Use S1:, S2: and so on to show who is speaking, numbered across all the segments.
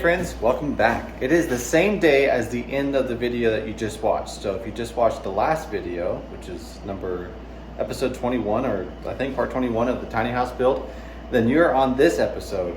S1: friends, welcome back. It is the same day as the end of the video that you just watched. So if you just watched the last video, which is episode 21, or I think part 21 of the tiny house build, then you're on this episode,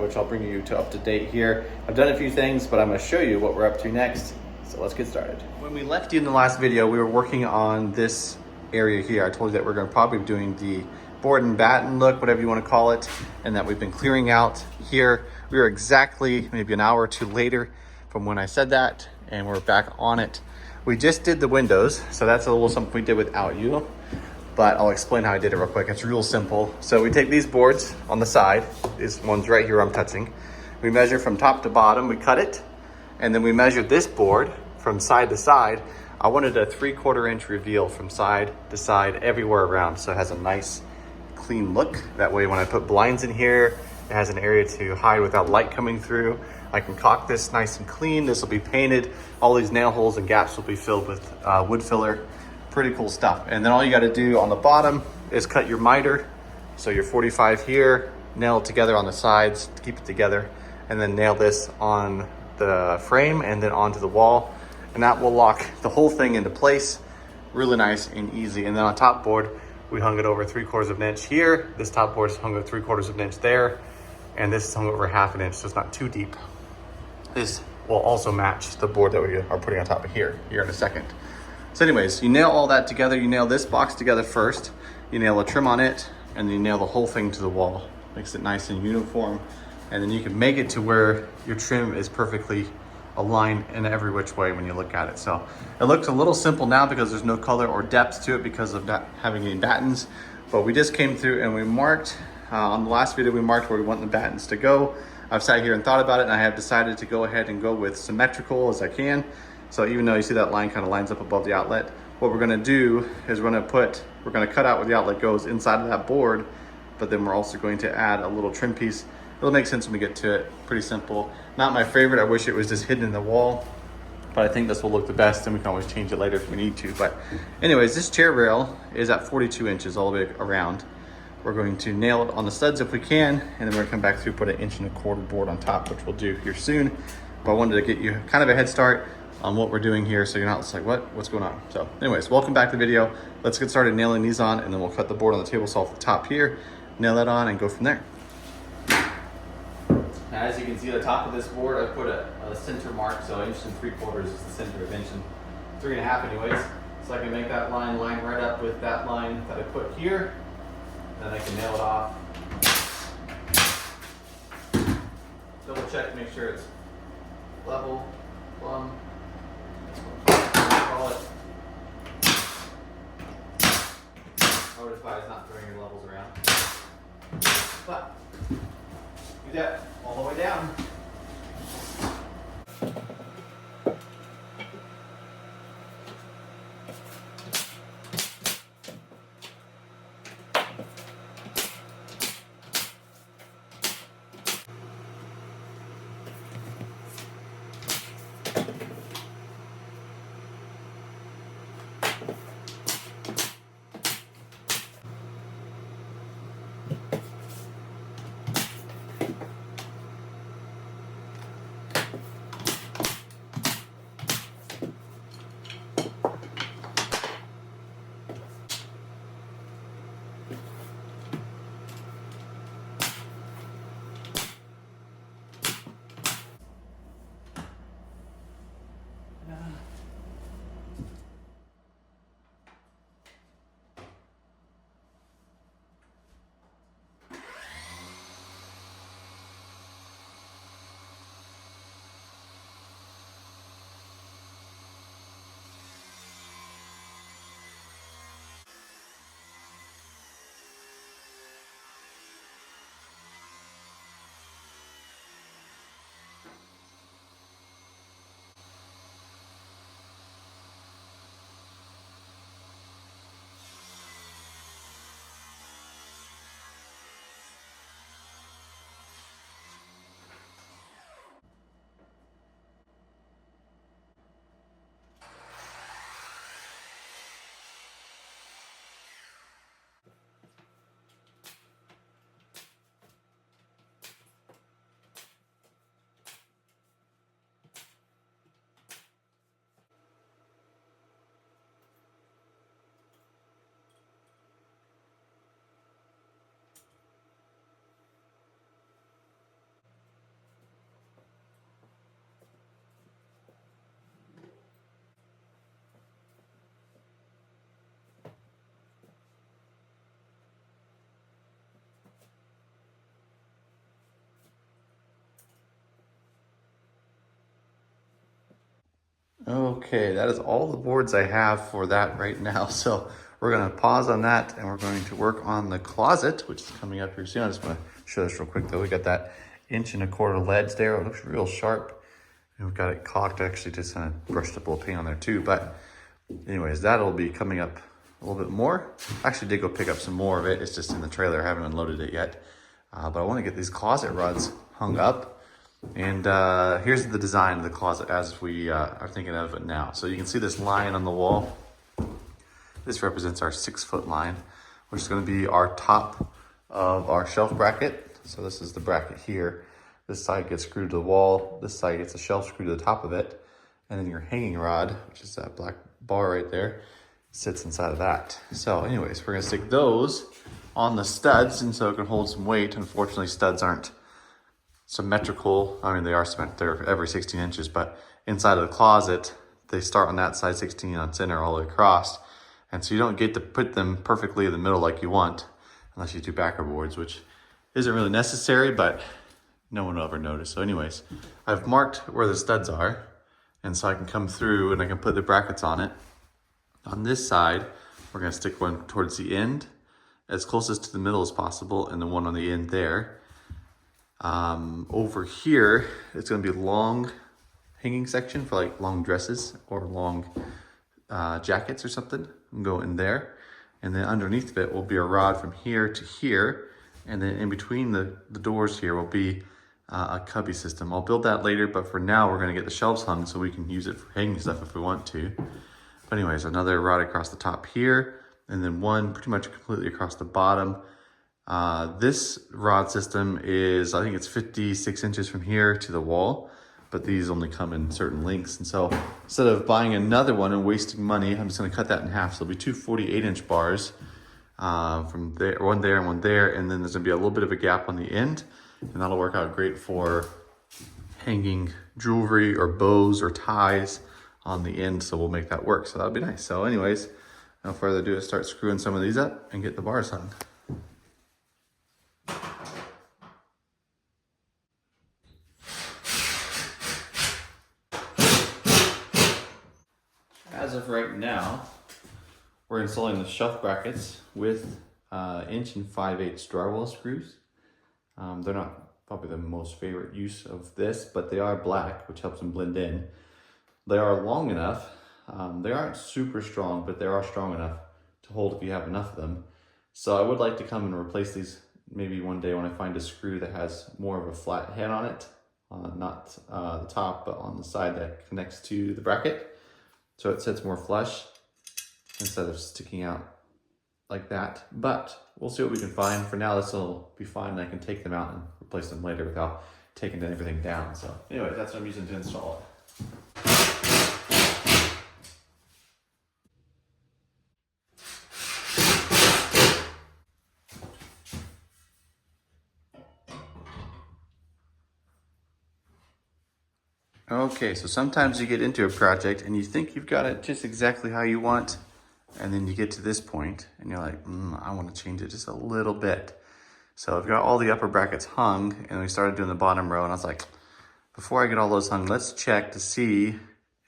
S1: which I'll bring you to up to date here. I've done a few things, but I'm gonna show you what we're up to next. So let's get started. When we left you in the last video, we were working on this area here. I told you that we're gonna probably be doing the board and batten look, whatever you want to call it, and that we've been clearing out here. We were exactly maybe an hour or two later from when I said that, and we're back on it. We just did the windows, so that's a little something we did without you, but I'll explain how I did it real quick. It's real simple. So we take these boards on the side, these ones right here I'm touching. We measure from top to bottom, we cut it, and then we measure this board from side to side. I wanted a 3/4 inch reveal from side to side everywhere around, so it has a nice clean look. That way when I put blinds in here, it has an area to hide without light coming through. I can caulk this nice and clean. This will be painted. All these nail holes and gaps will be filled with wood filler. Pretty cool stuff. And then all you got to do on the bottom is cut your miter. So your 45 here, nail it together on the sides to keep it together, and then nail this on the frame and then onto the wall. And that will lock the whole thing into place. Really nice and easy. And then on top board, we hung it over 3/4 of an inch here. This top board is hung over 3/4 of an inch there. And this is hung over 1/2 an inch, so it's not too deep. This will also match the board that we are putting on top of here in a second. So anyways, you nail all that together. You nail this box together first. You nail a trim on it, and then you nail the whole thing to the wall. Makes it nice and uniform. And then you can make it to where your trim is perfectly aligned in every which way when you look at it. So it looks a little simple now because there's no color or depth to it because of not having any battens. But we just came through and we marked, on the last video we marked where we want the battens to go. I've sat here and thought about it, and I have decided to go ahead and go with symmetrical as I can. So even though you see that line kind of lines up above the outlet, what we're gonna do is we're gonna cut out where the outlet goes inside of that board, but then we're also going to add a little trim piece. It'll make sense when we get to it. Pretty simple. Not my favorite. I wish it was just hidden in the wall, but I think this will look the best, and we can always change it later if we need to. But anyways, this chair rail is at 42 inches all the way around. We're going to nail it on the studs if we can, and then we're gonna come back through, put an 1.25 inch board on top, which we'll do here soon. But I wanted to get you kind of a head start on what we're doing here, so you're not just like, what's going on? So anyways, welcome back to the video. Let's get started nailing these on, and then we'll cut the board on the table saw off the top here, nail that on, and go from there. Now, as you can see, the top of this board, I put a center mark, so 1.75 inches is the center of 3.5 anyways. So I can make that line right up with that line that I put here. Then I can nail it off. Double check to make sure it's level, plumb. Call it. I would advise not throwing your levels around. But do that all the way down. Okay, that is all the boards I have for that right now. So we're gonna pause on that and we're going to work on the closet, which is coming up here soon. I just wanna show this real quick though. We got that 1.25" ledge there. It looks real sharp. And we've got it caulked. I actually just kind of brushed up a little paint on there too. But anyways, that'll be coming up a little bit more. I actually did go pick up some more of it. It's just in the trailer. I haven't unloaded it yet. But I wanna get these closet rods hung up. And here's the design of the closet as we are thinking of it now. So you can see this line on the wall. This represents our 6-foot line, which is going to be our top of our shelf bracket. So this is the bracket here. This side gets screwed to the wall. This side gets a shelf screwed to the top of it. And then your hanging rod, which is that black bar right there, sits inside of that. So anyways, we're going to stick those on the studs, and so it can hold some weight. Unfortunately, studs aren't symmetrical. I mean, they are symmetrical, they're every 16 inches, but inside of the closet, they start on that side 16 on center all the way across. And so you don't get to put them perfectly in the middle like you want, unless you do backer boards, which isn't really necessary, but no one will ever notice. So anyways, I've marked where the studs are, and so I can come through and I can put the brackets on it. On this side, we're gonna stick one towards the end, as closest to the middle as possible, and the one on the end there. Over here, it's going to be long hanging section for like long dresses or long jackets or something. Go in there, and then underneath of it will be a rod from here to here, and then in between the doors here will be a cubby system. I'll build that later, but for now we're going to get the shelves hung so we can use it for hanging stuff if we want to. But anyways, another rod across the top here, and then one pretty much completely across the bottom. This rod system is, I think it's 56 inches from here to the wall, but these only come in certain lengths. And so instead of buying another one and wasting money, I'm just gonna cut that in half. So it'll be two 48-inch bars from there, one there and one there. And then there's gonna be a little bit of a gap on the end, and that'll work out great for hanging jewelry or bows or ties on the end. So we'll make that work. So that'll be nice. So anyways, no further ado, let's start screwing some of these up and get the bars hung. As of right now, we're installing the shelf brackets with 1 5/8" drywall screws. They're not probably the most favorite use of this, but they are black, which helps them blend in. They are long enough. They aren't super strong, but they are strong enough to hold if you have enough of them. So I would like to come and replace these maybe one day when I find a screw that has more of a flat head on it, not the top, but on the side that connects to the bracket. So it sits more flush instead of sticking out like that. But we'll see what we can find. For now, this will be fine, and I can take them out and replace them later without taking everything down. So anyway, that's what I'm using to install it. Okay, so sometimes you get into a project and you think you've got it just exactly how you want, and then you get to this point and you're like, I want to change it just a little bit. So I've got all the upper brackets hung, and we started doing the bottom row, and I was like, before I get all those hung, let's check to see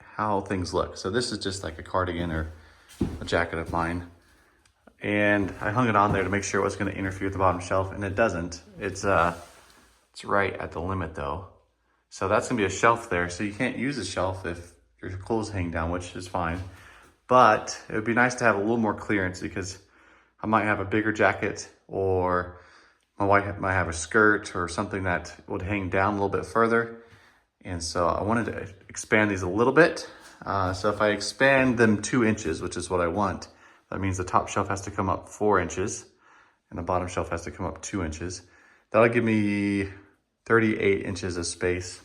S1: how things look. So this is just like a cardigan or a jacket of mine, and I hung it on there to make sure it was going to interfere with the bottom shelf, and it doesn't. It's right at the limit though. So that's gonna be a shelf there. So you can't use a shelf if your clothes hang down, which is fine. But it would be nice to have a little more clearance, because I might have a bigger jacket, or my wife might have a skirt or something that would hang down a little bit further. And so I wanted to expand these a little bit. So if I expand them 2 inches, which is what I want, that means the top shelf has to come up 4 inches and the bottom shelf has to come up 2 inches. That'll give me 38 inches of space.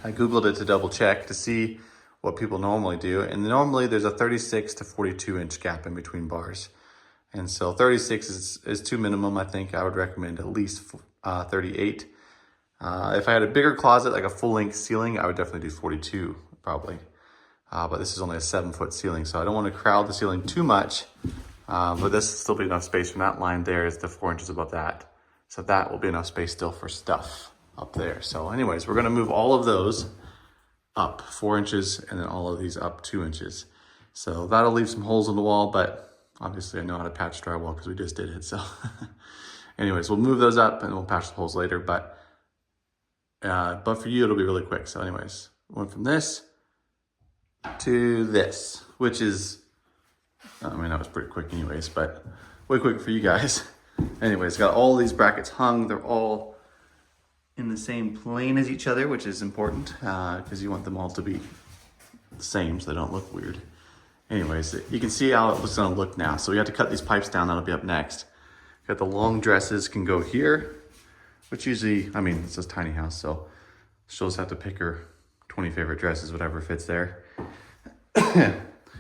S1: I Googled it to double check to see what people normally do. And normally there's a 36 to 42 inch gap in between bars. And so 36 is too minimum. I think I would recommend at least 38. If I had a bigger closet, like a full length ceiling, I would definitely do 42 probably. But this is only a 7-foot ceiling, so I don't want to crowd the ceiling too much. But this will still be enough space from that line there is the 4 inches above that. So that will be enough space still for stuff up there. So anyways, we're gonna move all of those up 4 inches and then all of these up 2 inches. So that'll leave some holes in the wall, but obviously I know how to patch drywall because we just did it. So anyways, we'll move those up and we'll patch the holes later, but for you, it'll be really quick. So anyways, went from this to this, which is, I mean, that was pretty quick anyways, but way quick for you guys. Anyways, got all these brackets hung. They're all in the same plane as each other, which is important because you want them all to be the same so they don't look weird. Anyways, you can see how it's gonna look now. So we have to cut these pipes down. That'll be up next. Got the long dresses can go here, which usually, I mean, it's a tiny house, so she'll just have to pick her 20 favorite dresses, whatever fits there,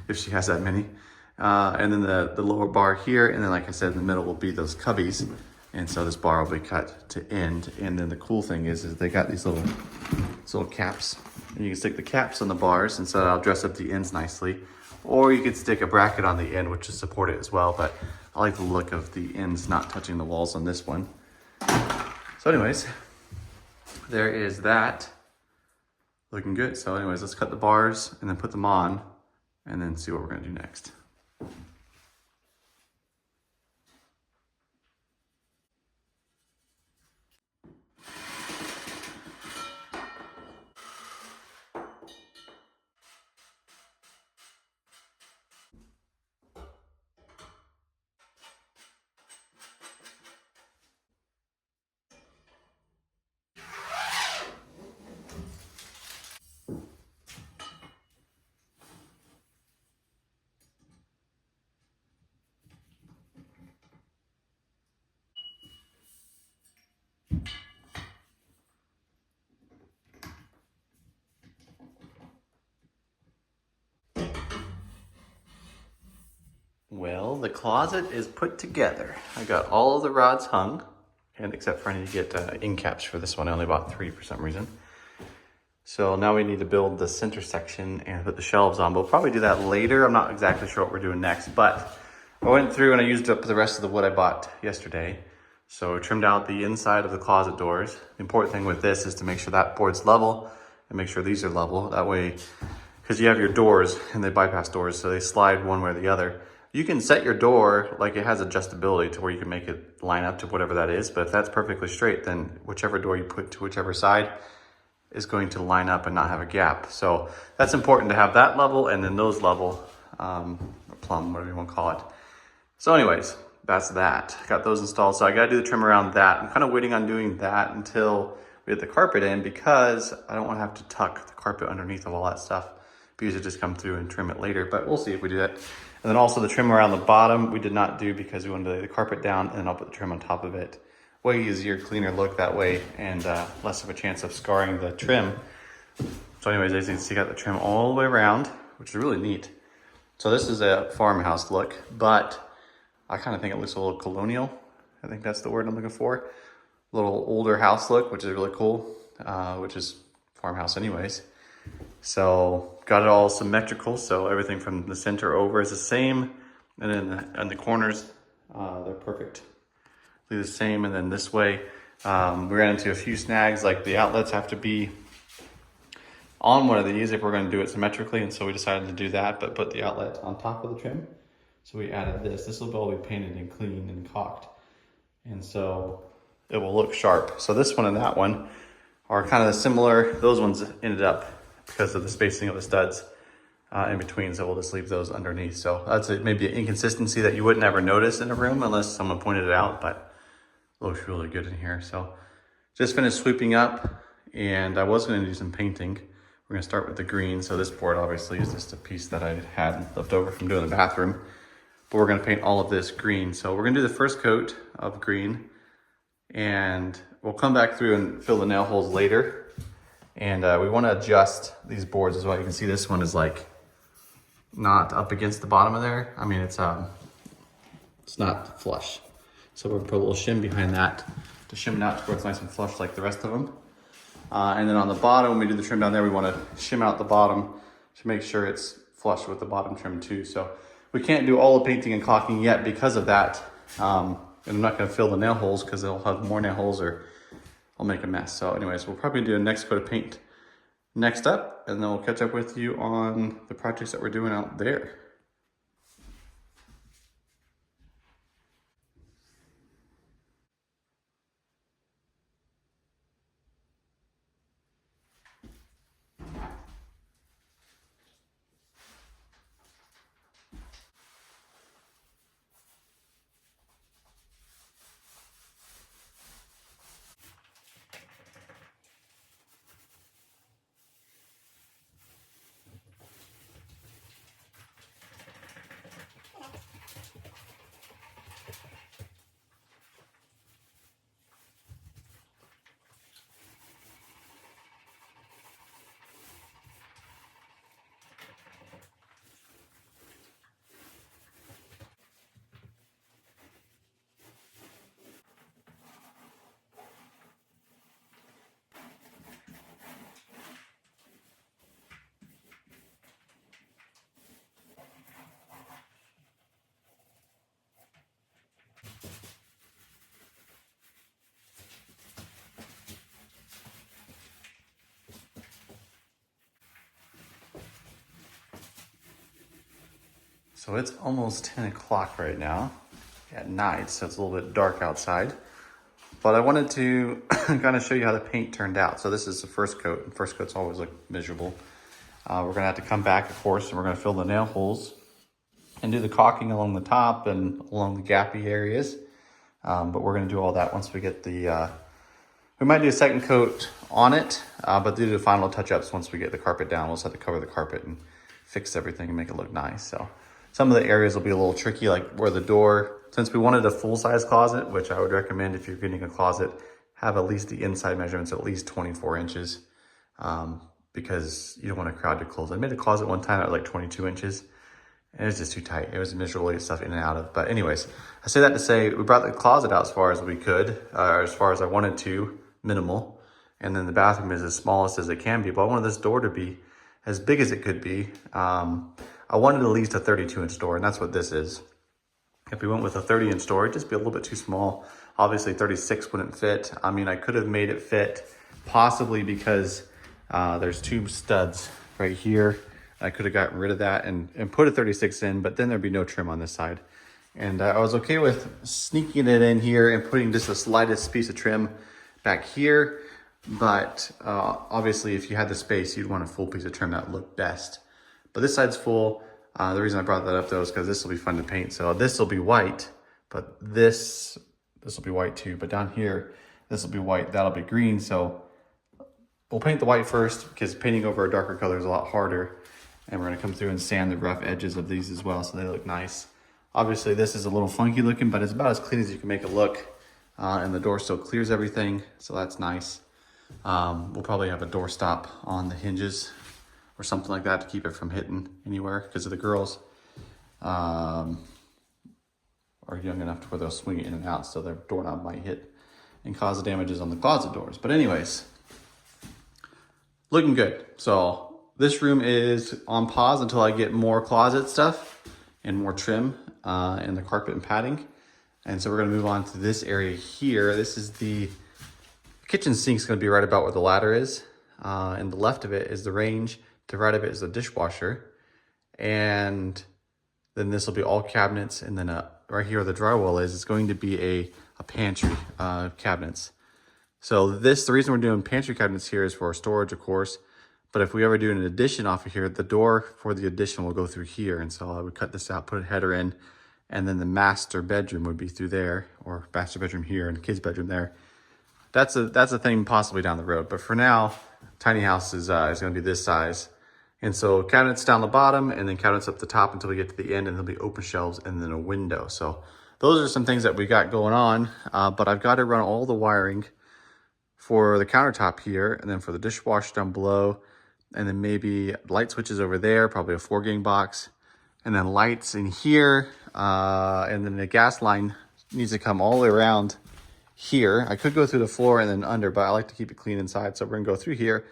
S1: if she has that many. And then the lower bar here, and then like I said, in the middle will be those cubbies. And so this bar will be cut to end. And then the cool thing is they got these little caps. And you can stick the caps on the bars, and so that'll dress up the ends nicely. Or you could stick a bracket on the end, which will support it as well. But I like the look of the ends not touching the walls on this one. So anyways, there is that. Looking good. So anyways, let's cut the bars and then put them on and then see what we're gonna do next. Well, the closet is put together. I got all of the rods hung, and except for I need to get end caps for this one. I only bought 3 for some reason. So now we need to build the center section and put the shelves on. We'll probably do that later. I'm not exactly sure what we're doing next, but I went through and I used up the rest of the wood I bought yesterday. So I trimmed out the inside of the closet doors. The important thing with this is to make sure that board's level and make sure these are level. That way, because you have your doors and they bypass doors, so they slide one way or the other. You can set your door like it has adjustability to where you can make it line up to whatever that is, but if that's perfectly straight, then whichever door you put to whichever side is going to line up and not have a gap. So that's important to have that level and then those level, or plumb, whatever you want to call it. So anyways, that's that. Got those installed, so I gotta do the trim around that. I'm kind of waiting on doing that until we get the carpet in because I don't want to have to tuck the carpet underneath of all that stuff. Because it just come through and trim it later, but we'll see if we do that. And then also the trim around the bottom, we did not do because we wanted to lay the carpet down and then I'll put the trim on top of it. Way easier, cleaner look that way and less of a chance of scarring the trim. So anyways, as you can see, got the trim all the way around, which is really neat. So this is a farmhouse look, but I kind of think it looks a little colonial. I think that's the word I'm looking for. A little older house look, which is really cool, which is farmhouse anyways. So got it all symmetrical, so everything from the center over is the same, and then the corners, they're perfectly the same. And then this way, we ran into a few snags, like the outlets have to be on one of these if we're going to do it symmetrically, and so we decided to do that, but put the outlet on top of the trim. So we added this. This will all be painted and cleaned and caulked, and so it will look sharp. So this one and that one are kind of similar. Those ones ended up because of the spacing of the studs in between, so we'll just leave those underneath. So that's maybe an inconsistency that you would never notice in a room unless someone pointed it out, but it looks really good in here. So just finished sweeping up, and I was going to do some painting. We're going to start with the green. So this board obviously is just a piece that I had left over from doing the bathroom, but we're going to paint all of this green. So we're going to do the first coat of green, and we'll come back through and fill the nail holes later. And we want to adjust these boards as well. You can see this one is like not up against the bottom of there. I mean, it's not flush. So we're gonna put a little shim behind that to shim it out to where it's nice and flush like the rest of them. And then on the bottom, when we do the trim down there, we want to shim out the bottom to make sure it's flush with the bottom trim too. So we can't do all the painting and caulking yet because of that. And I'm not going to fill the nail holes because they'll have more nail holes or I'll make a mess. So anyways, we'll probably do a next coat of paint next up, and then we'll catch up with you on the projects that we're doing out there. So it's almost 10 o'clock right now at night, so it's a little bit dark outside. But I wanted to kind of show you how the paint turned out. So this is the first coat. First coats always look miserable. We're gonna have to come back, of course, and we're gonna fill the nail holes and do the caulking along the top and along the gappy areas. But we're gonna do all that once we get the, we might do a second coat on it, but do the final touch-ups once we get the carpet down. We'll just have to cover the carpet and fix everything and make it look nice. So some of the areas will be a little tricky, like where the door, since we wanted a full-size closet, which I would recommend if you're getting a closet, have at least the inside measurements at least 24 inches, because you don't want to crowd your clothes. I made a closet one time at like 22 inches, and it was just too tight. It was miserable to get stuff in and out of. But anyways, I say that to say we brought the closet out as far as we could, as far as I wanted to, minimal. And then the bathroom is as smallest as it can be, but I wanted this door to be as big as it could be. I wanted at least a 32-inch door, and that's what this is. If we went with a 30-inch door, it'd just be a little bit too small. Obviously, 36 wouldn't fit. I mean, I could have made it fit, possibly because there's two studs right here. I could have gotten rid of that and put a 36 in, but then there'd be no trim on this side. And I was okay with sneaking it in here and putting just the slightest piece of trim back here. But obviously, if you had the space, you'd want a full piece of trim that would look best. But this side's full. The reason I brought that up though is because this will be fun to paint. So this will be white, but this will be white too. But down here, this will be white, that'll be green. So we'll paint the white first because painting over a darker color is a lot harder. And we're gonna come through and sand the rough edges of these as well so they look nice. Obviously this is a little funky looking, but it's about as clean as you can make it look. And the door still clears everything, so that's nice. We'll probably have a door stop on the hinges or something like that to keep it from hitting anywhere, because the girls are young enough to where they'll swing it in and out, so their doorknob might hit and cause damages on the closet doors. But anyways, looking good. So this room is on pause until I get more closet stuff and more trim and the carpet and padding. And so we're gonna move on to this area here. This is the kitchen sink's gonna be right about where the ladder is. And the left of it is the range. To the right of it is the dishwasher. And then this will be all cabinets. And then right here where the drywall is, it's going to be a pantry cabinets. So the reason we're doing pantry cabinets here is for storage, of course. But if we ever do an addition off of here, the door for the addition will go through here. And so I would cut this out, put a header in, and then the master bedroom would be through there, or master bedroom here and the kids' bedroom there. That's a thing possibly down the road. But for now, tiny house is gonna be this size. And so cabinets down the bottom and then cabinets up the top until we get to the end, and there'll be open shelves and then a window. So those are some things that we got going on, but I've got to run all the wiring for the countertop here, and then for the dishwasher down below, and then maybe light switches over there, probably a 4-gang box, and then lights in here, and then the gas line needs to come all the way around here. I could go through the floor and then under, but I like to keep it clean inside. So we're gonna go through here,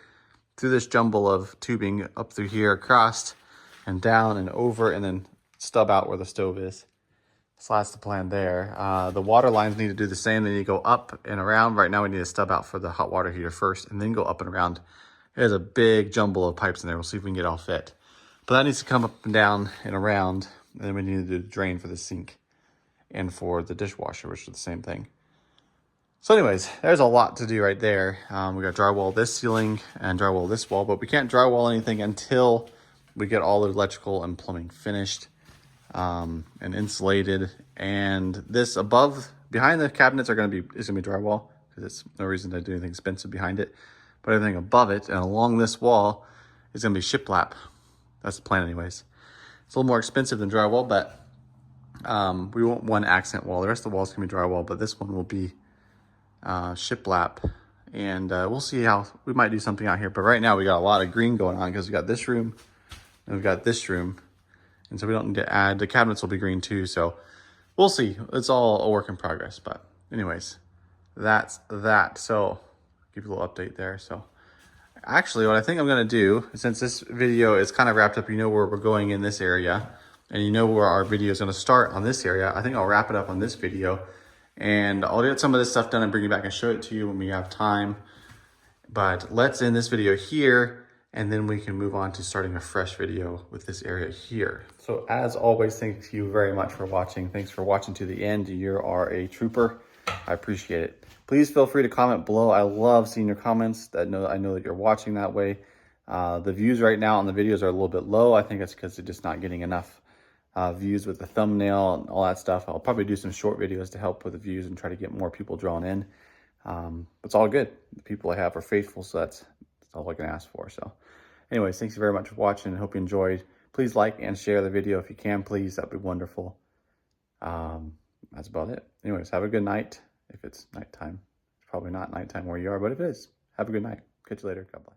S1: through this jumble of tubing, up through here, across and down and over, and then stub out where the stove is. So that's the plan there. The water lines need to do the same. They need to go up and around. Right now we need to stub out for the hot water heater first, and then go up and around There's a big jumble of pipes in there. We'll see if we can get it all fit. But that needs to come up and down and around. And then we need to do the drain for the sink and for the dishwasher, which is the same thing. So anyways, there's a lot to do right there. We got drywall this ceiling and drywall this wall, but we can't drywall anything until we get all the electrical and plumbing finished and insulated. And this above, behind the cabinets is gonna be drywall, because it's no reason to do anything expensive behind it. But everything above it and along this wall is gonna be shiplap. That's the plan anyways. It's a little more expensive than drywall, but we want one accent wall. The rest of the walls can be drywall, but this one will be shiplap. And we'll see how, we might do something out here. But right now we got a lot of green going on because we got this room and we've got this room. And so we don't need to add, the cabinets will be green too. So we'll see. It's all a work in progress. But anyways, that's that. So give you a little update there. So actually what I think I'm gonna do, since this video is kind of wrapped up, you know where we're going in this area, and you know where our video is gonna start on this area, I think I'll wrap it up on this video, and I'll get some of this stuff done and bring it back and show it to you when we have time. But let's end this video here, and then we can move on to starting a fresh video with this area here. So as always, thank you very much for watching. Thanks for watching to the end. You are a trooper. I appreciate it. Please feel free to comment below. I love seeing your comments. I know that you're watching that way. The views right now on the videos are a little bit low. I think it's because they're just not getting enough views with the thumbnail and all that stuff. I'll probably do some short videos to help with the views and try to get more people drawn in. It's all good. The people I have are faithful, so that's all I can ask for. So anyways, thanks very much for watching. I hope you enjoyed. Please like and share the video if you can, please. That'd be wonderful. That's about it. Anyways, have a good night. If it's nighttime, it's probably not nighttime where you are, but if it is, have a good night. Catch you later. God bless.